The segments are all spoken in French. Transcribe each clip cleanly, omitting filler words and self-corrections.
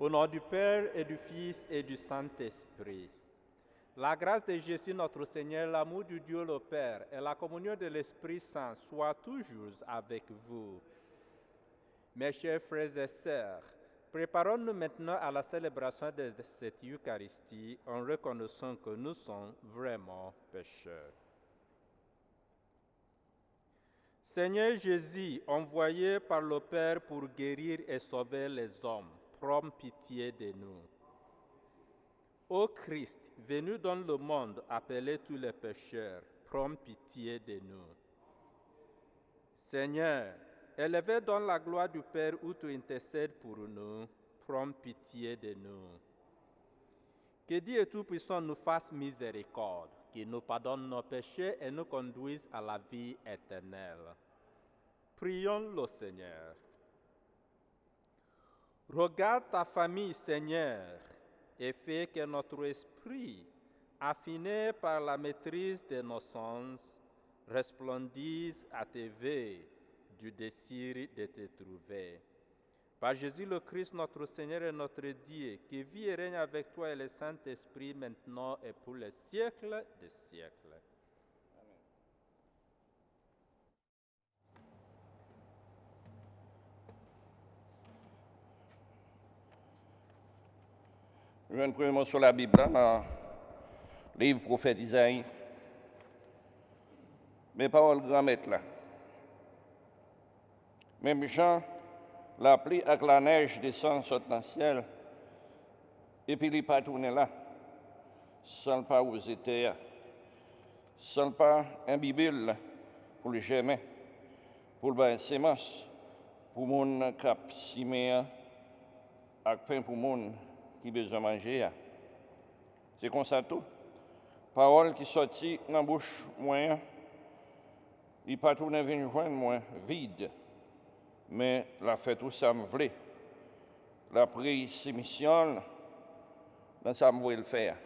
Au nom du Père et du Fils et du Saint-Esprit. La grâce de Jésus notre Seigneur, l'amour du Dieu le Père et la communion de l'Esprit Saint soient toujours avec vous. Mes chers frères et sœurs, préparons-nous maintenant à la célébration de cette Eucharistie en reconnaissant que nous sommes vraiment pécheurs. Seigneur Jésus, envoyé par le Père pour guérir et sauver les hommes, prends pitié de nous. Ô Christ, venu dans le monde, appelez tous les pécheurs, prends pitié de nous. Seigneur, élevé dans la gloire du Père où tu intercèdes pour nous, prends pitié de nous. Que Dieu Tout-Puissant nous fasse miséricorde, qu'il nous pardonne nos péchés et nous conduise à la vie éternelle. Prions le Seigneur. Regarde ta famille, Seigneur, et fais que notre esprit, affiné par la maîtrise de nos sens, resplendisse à tes veilles du désir de te trouver. Par Jésus le Christ, notre Seigneur et notre Dieu, qui vit et règne avec toi et le Saint-Esprit maintenant et pour les siècles des siècles. Je viens de prendre un mot sur la Bible, dans le livre prophète Isaïe. Mes paroles grand-maître là. Même Jean, la pluie avec la neige descend sur le ciel, et puis il n'est pas tourné là, sans pas aux étés, sans pas un Bible pour le germer, pour le sémence, pour mon cap simé, avec pain pour mon qui a besoin de manger. C'est comme ça tout. Parole qui sortit dans la bouche moyen, il pas tourné venir joindre moi vide, mais la fait tout ça me voulait. La prise ses missions, dans ça me voulait le faire.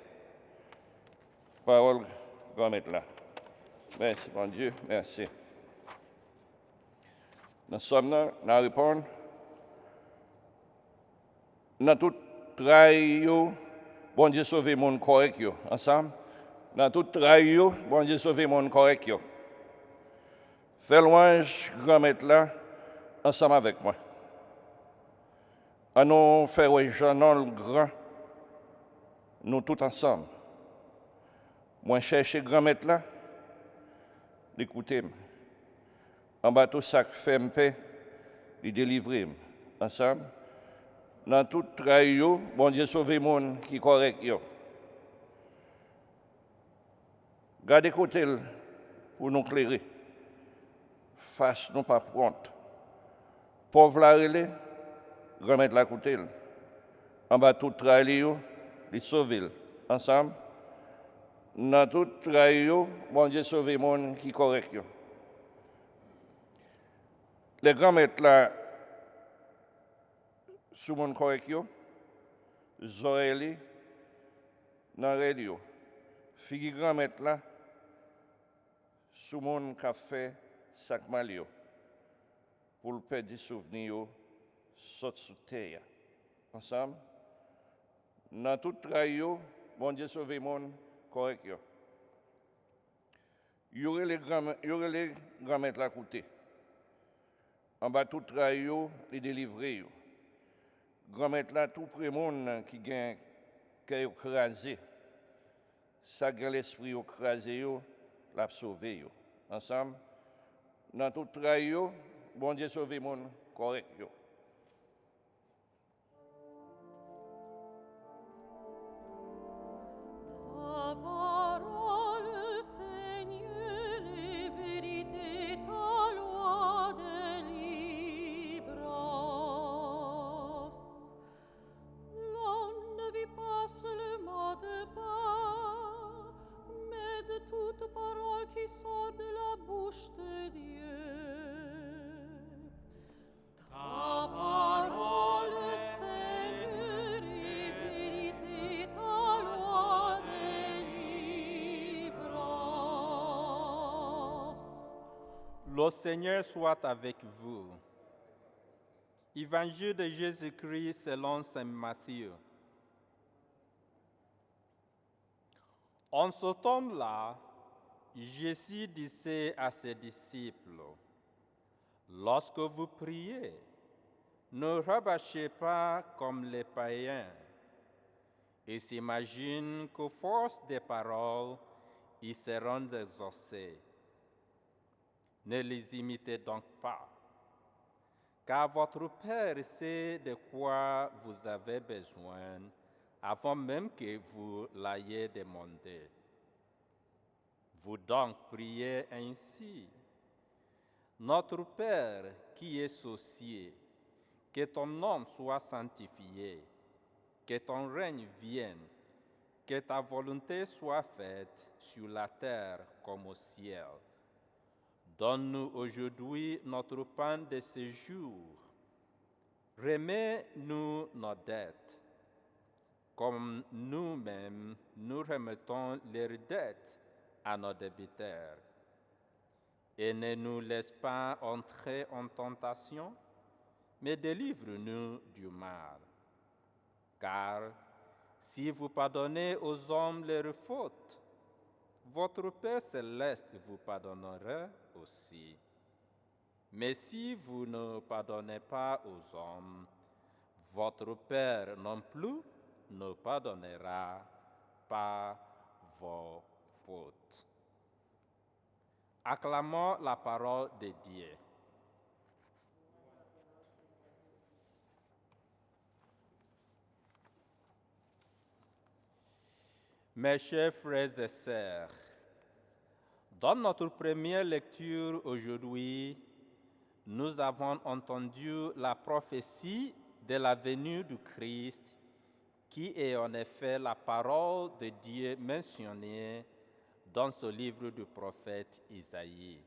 Parole grand-maître là. Merci mon Dieu, merci. Nous sommes là, nous répondons. Dans tout travail, bon Dieu sauve le monde correct, ensemble. Dans tout travail, bon Dieu sauve le monde correct. Fais louange, grand-maître là, ensemble avec moi. À nous faire Jean le grand, nous tous ensemble. Moi, chercher grand-maître là, l'écoutez-moi. En bas tout ça qui fait paix, il délivre ensemble. Dans tout travail, bon Dieu sauve le monde qui est correct. Gardez côté pour nous éclairer. Face nous pas pronte. Pauvre la relais, remettre la côté. En bas tout travail, les sauver ensemble. Dans tout travail, bon Dieu sauve le monde qui est correct. Les grands-maîtres là, sous mon correct, Zoélie, dans le radio. Fille grand-maître là, sous mon café, sac malio. Pour le perdre des souvenirs, saute sous terre. Ensemble, dans tout travail, bon Dieu sauve le monde correct. Il y aurait les grands-maîtres là côté. En bas tout travail, les délivrer. Grand-maître là, tout près monde qui gagne, qui est écrasé. Ça gagne l'esprit écrasé, l'a sauvé. Ensemble, dans tout travail, bon Dieu sauve le monde correct. Le Seigneur soit avec vous. Évangile de Jésus-Christ selon saint Matthieu. En ce temps-là, Jésus disait à ses disciples, « Lorsque vous priez, ne rabâchez pas comme les païens. Ils s'imaginent qu'à force des paroles, ils seront exaucés. Ne les imitez donc pas, car votre Père sait de quoi vous avez besoin avant même que vous l'ayez demandé. Vous donc priez ainsi. Notre Père qui es aux cieux, que ton nom soit sanctifié, que ton règne vienne, que ta volonté soit faite sur la terre comme au ciel. Donne-nous aujourd'hui notre pain de ce jour. Remets-nous nos dettes, comme nous-mêmes nous remettons leurs dettes à nos débiteurs. Et ne nous laisse pas entrer en tentation, mais délivre-nous du mal. Car si vous pardonnez aux hommes leurs fautes, votre Père céleste vous pardonnera aussi. Mais si vous ne pardonnez pas aux hommes, votre Père non plus ne pardonnera pas vos fautes. Acclamons la parole de Dieu. Mes chers frères et sœurs, dans notre première lecture aujourd'hui, nous avons entendu la prophétie de la venue du Christ, qui est en effet la parole de Dieu mentionnée dans ce livre du prophète Isaïe.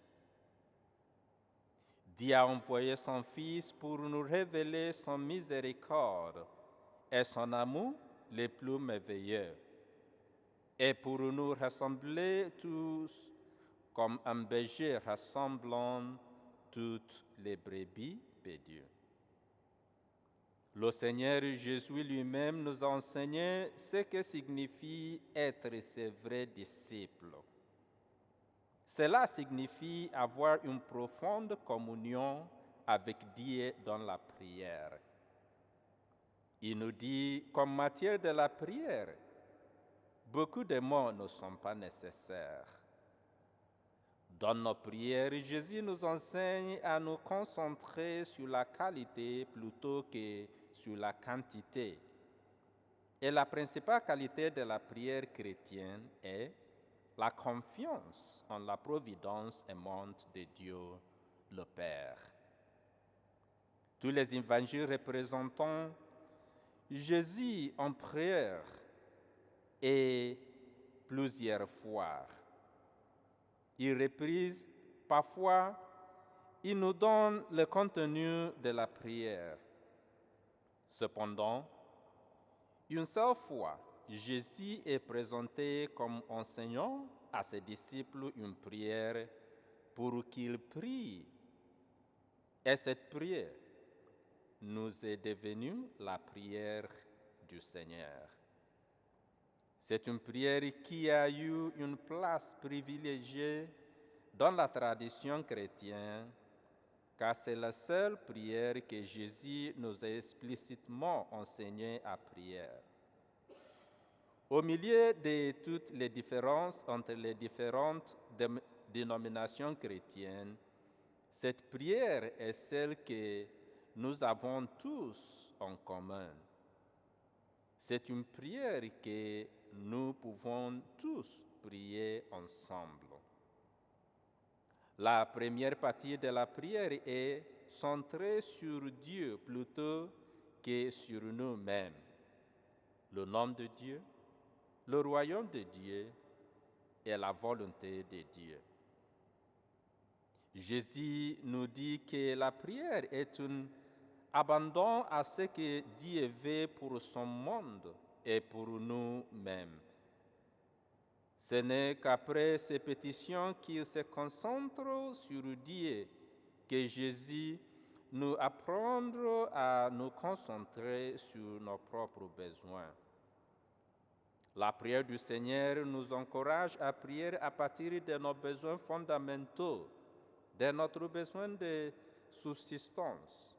Dieu a envoyé son Fils pour nous révéler son miséricorde et son amour le plus merveilleux, et pour nous rassembler tous comme un berger rassemblant toutes les brebis perdues. Le Seigneur Jésus lui-même nous a enseigné ce que signifie être ses vrais disciples. Cela signifie avoir une profonde communion avec Dieu dans la prière. Il nous dit qu'en matière de la prière, beaucoup de mots ne sont pas nécessaires. Dans nos prières, Jésus nous enseigne à nous concentrer sur la qualité plutôt que sur la quantité. Et la principale qualité de la prière chrétienne est la confiance en la providence aimante de Dieu le Père. Tous les évangiles représentant Jésus en prière et plusieurs fois. Il reprise parfois, il nous donne le contenu de la prière. Cependant, une seule fois, Jésus est présenté comme enseignant à ses disciples une prière pour qu'ils prient. Et cette prière nous est devenue la prière du Seigneur. C'est une prière qui a eu une place privilégiée dans la tradition chrétienne, car c'est la seule prière que Jésus nous a explicitement enseignée à prier. Au milieu de toutes les différences entre les différentes dénominations chrétiennes, cette prière est celle que nous avons tous en commun. C'est une prière que nous pouvons tous prier ensemble. La première partie de la prière est centrée sur Dieu plutôt que sur nous-mêmes. Le nom de Dieu, le royaume de Dieu et la volonté de Dieu. Jésus nous dit que la prière est un abandon à ce que Dieu veut pour son monde et pour nous-mêmes. Ce n'est qu'après ces pétitions qu'il se concentre sur Dieu que Jésus nous apprendre à nous concentrer sur nos propres besoins. La prière du Seigneur nous encourage à prier à partir de nos besoins fondamentaux, de notre besoin de subsistance,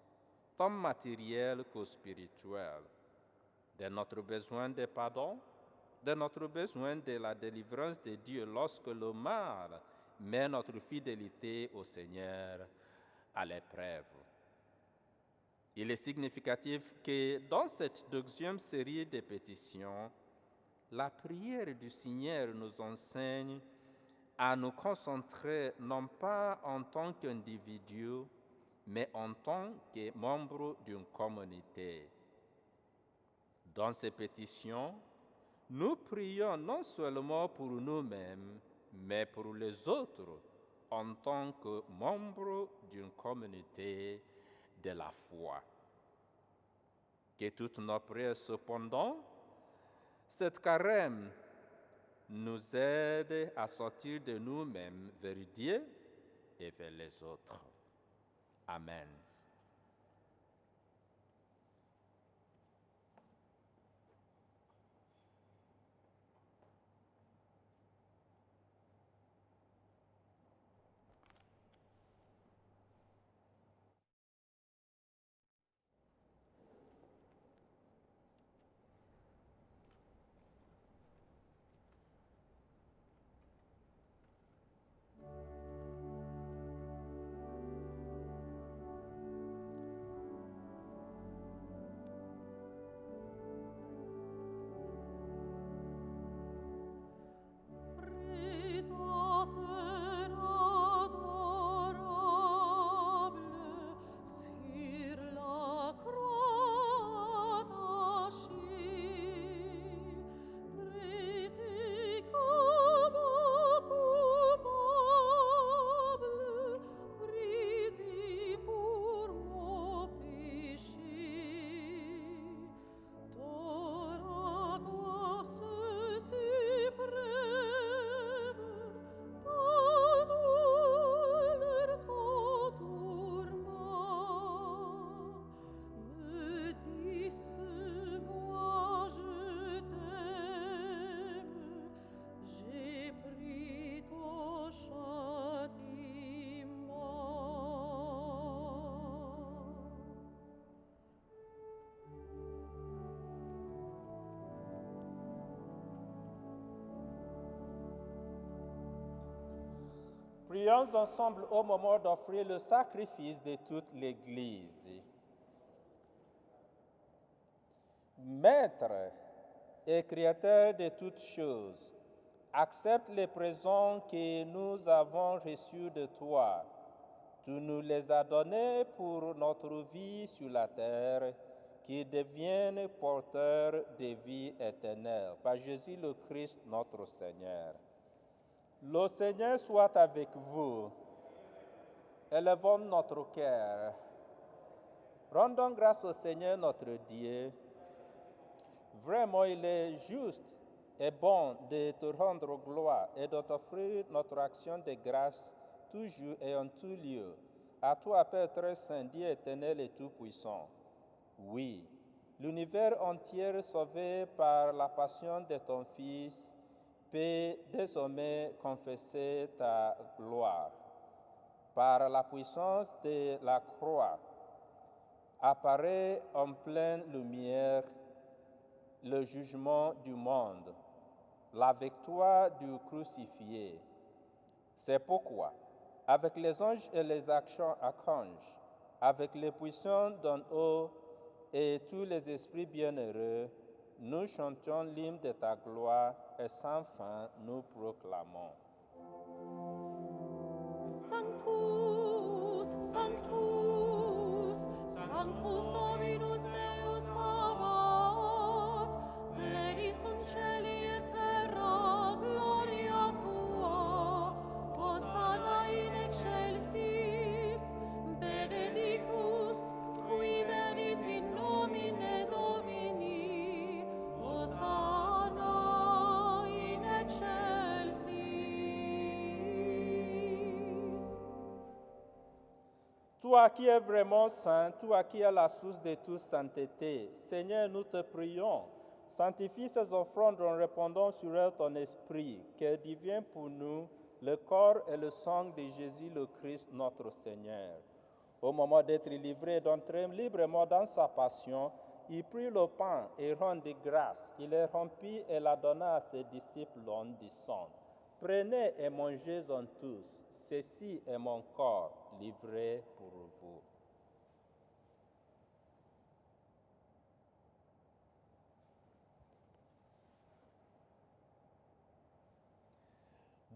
tant matériel que spirituel, de notre besoin de pardon, de notre besoin de la délivrance de Dieu lorsque le mal met notre fidélité au Seigneur à l'épreuve. Il est significatif que dans cette deuxième série de pétitions, la prière du Seigneur nous enseigne à nous concentrer non pas en tant qu'individu, mais en tant que membre d'une communauté. Dans ces pétitions, nous prions non seulement pour nous-mêmes, mais pour les autres en tant que membres d'une communauté de la foi. Que toutes nos prières, cependant, cette carême nous aide à sortir de nous-mêmes vers Dieu et vers les autres. Amen. Prions ensemble au moment d'offrir le sacrifice de toute l'Église. Maître et Créateur de toutes choses, accepte les présents que nous avons reçus de toi. Tu nous les as donnés pour notre vie sur la terre, qui deviennent porteurs de vie éternelle. Par Jésus le Christ, notre Seigneur. Le Seigneur soit avec vous. Élevons notre cœur. Rendons grâce au Seigneur notre Dieu. Vraiment, il est juste et bon de te rendre gloire et de t'offrir notre action de grâce toujours et en tout lieu. À toi, Père très saint, Dieu éternel et tout-puissant. Oui, l'univers entier sauvé par la passion de ton Fils peut désormais confesser ta gloire. Par la puissance de la croix, apparaît en pleine lumière le jugement du monde, la victoire du crucifié. C'est pourquoi, avec les anges et les archanges, avec les puissants d'en haut et tous les esprits bienheureux, nous chantions l'hymne de ta gloire et sans fin nous proclamons. Sanctus, Sanctus, Sanctus Dominus Deus Sabaoth, pleni sunt celi et terra gloria tua, Hosanna in excelsis, benedictus, qui venit in nomine Domini, Hosanna in excelsis. Toi qui es vraiment saint, toi qui es la source de toute sainteté, Seigneur, nous te prions, sanctifie ces offrandes en répandant sur elles ton esprit, qu'elles deviennent pour nous le corps et le sang de Jésus le Christ, notre Seigneur. Au moment d'être livré, d'entrer librement dans sa passion, il prit le pain et rendit grâce. Il le rompit et la donna à ses disciples en disant, « Prenez et mangez-en tous, ceci est mon corps livré pour vous. »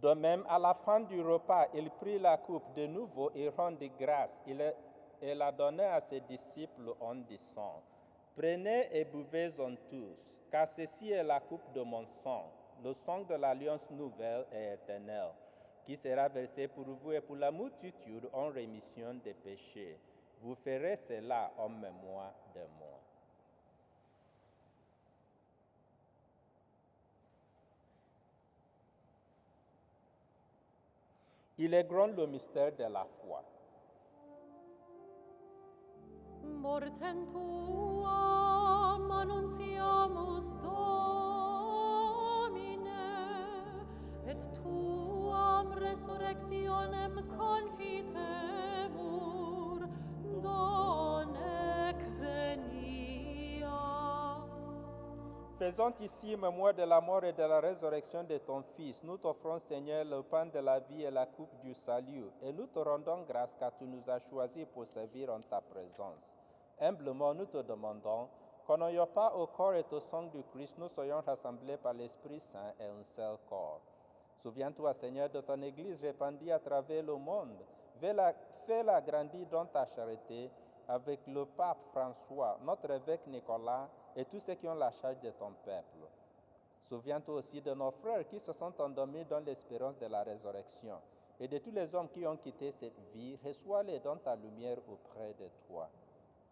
De même, à la fin du repas, il prit la coupe de nouveau et rendit grâce. Il la donna à ses disciples en disant, « Prenez et buvez-en tous, car ceci est la coupe de mon sang, le sang de l'alliance nouvelle et éternelle, qui sera versé pour vous et pour la multitude en rémission des péchés. Vous ferez cela en mémoire de moi. » Il est grand le mystère de la foi. Mortem tuam annunciamus Domine, et tuam resurrectionem confitemur, donec venias. Faisons ici mémoire de la mort et de la résurrection de ton Fils. Nous t'offrons, Seigneur, le pain de la vie et la coupe du salut, et nous te rendons grâce car tu nous as choisis pour servir en ta présence. Humblement, nous te demandons qu'en n'ayant pas au corps et au sang du Christ, nous soyons rassemblés par l'Esprit Saint et un seul corps. Souviens-toi, Seigneur, de ton Église répandue à travers le monde. Fais-la grandir dans ta charité avec le pape François, notre évêque Nicolas et tous ceux qui ont la charge de ton peuple. Souviens-toi aussi de nos frères qui se sont endormis dans l'espérance de la résurrection et de tous les hommes qui ont quitté cette vie. Reçois-les dans ta lumière auprès de toi.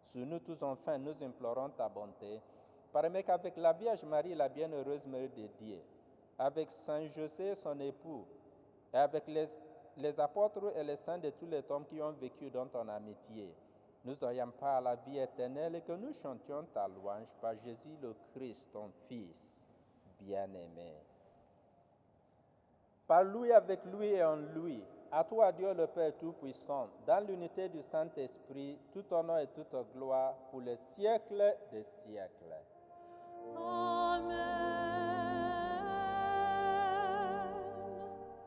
Sur nous tous, enfin, nous implorons ta bonté. Permets qu'avec la Vierge Marie, la bienheureuse Mère de Dieu, avec Saint José, son époux, et avec les apôtres et les saints de tous les hommes qui ont vécu dans ton amitié, nous ayons part à la vie éternelle et que nous chantions ta louange par Jésus le Christ, ton Fils bien-aimé. Par lui, avec lui et en lui, à toi, Dieu le Père Tout-Puissant, dans l'unité du Saint-Esprit, tout honneur et toute gloire pour les siècles des siècles. Amen.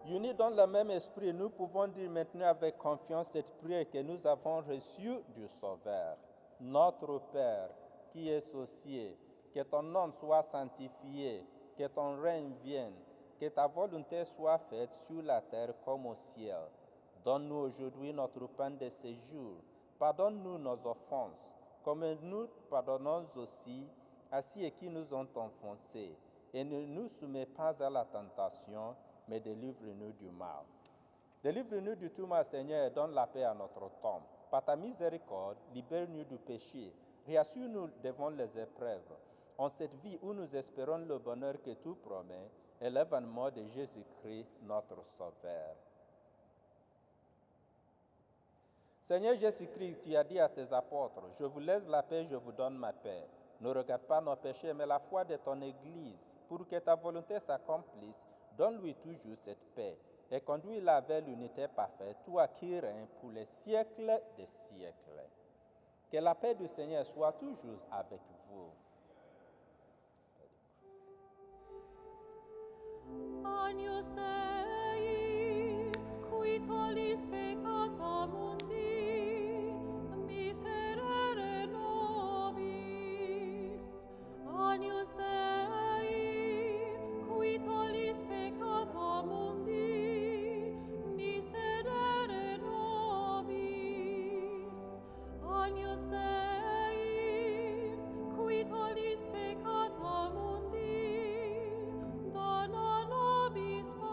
Unis dans le même esprit, nous pouvons dire maintenant avec confiance cette prière que nous avons reçue du Sauveur. Notre Père, qui es aux cieux, que ton nom soit sanctifié, que ton règne vienne, que ta volonté soit faite sur la terre comme au ciel. Donne-nous aujourd'hui notre pain de ce jour. Pardonne-nous nos offenses, comme nous pardonnons aussi à ceux qui nous ont offensés. Et ne nous soumets pas à la tentation, mais délivre-nous du mal. Délivre-nous du tout mal, Seigneur, et donne la paix à notre temps. Par ta miséricorde, libère-nous du péché. Réassure-nous devant les épreuves. En cette vie où nous espérons le bonheur que tu promets et l'avènement de Jésus-Christ, notre Sauveur. Seigneur Jésus-Christ, tu as dit à tes apôtres, « Je vous laisse la paix, je vous donne ma paix. Ne regarde pas nos péchés, mais la foi de ton Église. Pour que ta volonté s'accomplisse, donne-lui toujours cette paix et conduis-la vers l'unité parfaite, toi qui règnes pour les siècles des siècles. » Que la paix du Seigneur soit toujours avec vous. Agnus Dei, qui tollis peccata mundi, miserere nobis. Agnus Dei, qui tollis peccata mundi, miserere nobis. Agnus Dei, qui tollis peccata mundi, dona nobis pacem.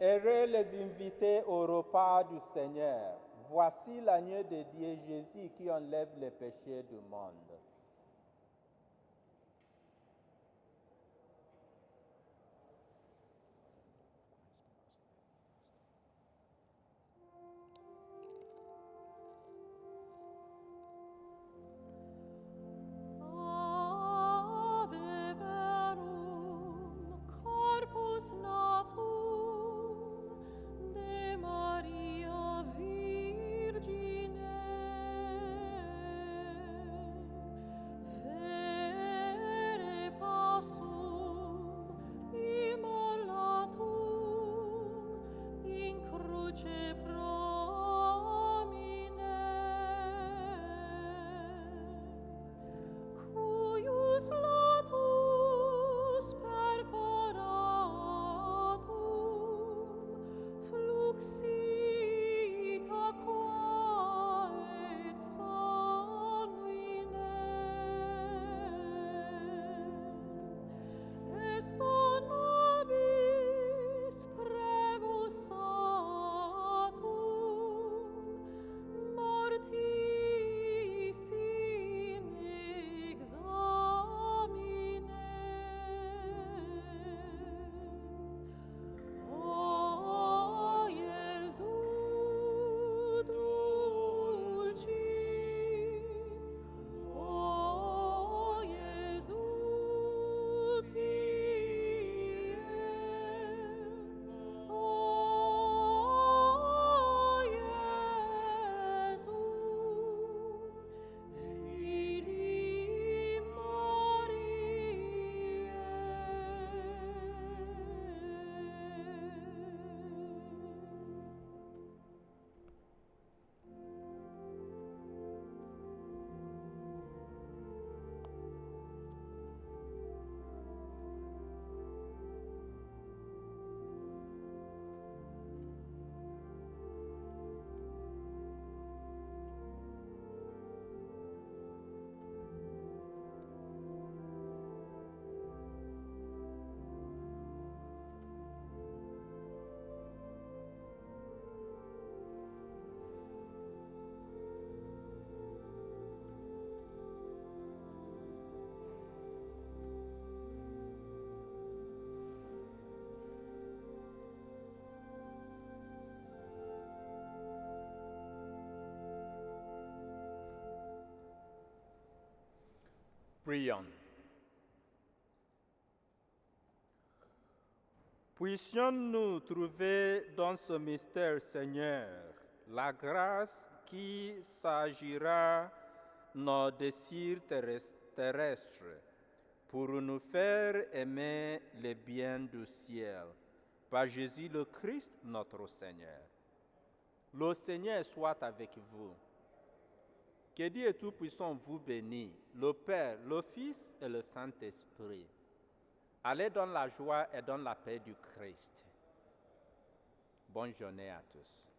Heureux les invités au repas du Seigneur. Voici l'agneau de Dieu Jésus qui enlève les péchés du monde. Prions. Puissions-nous trouver dans ce mystère, Seigneur, la grâce qui s'agira nos désirs terrestres pour nous faire aimer les biens du ciel, par Jésus le Christ, notre Seigneur. Le Seigneur soit avec vous. Que Dieu Tout-Puissant vous bénisse, le Père, le Fils et le Saint-Esprit. Allez dans la joie et dans la paix du Christ. Bonne journée à tous.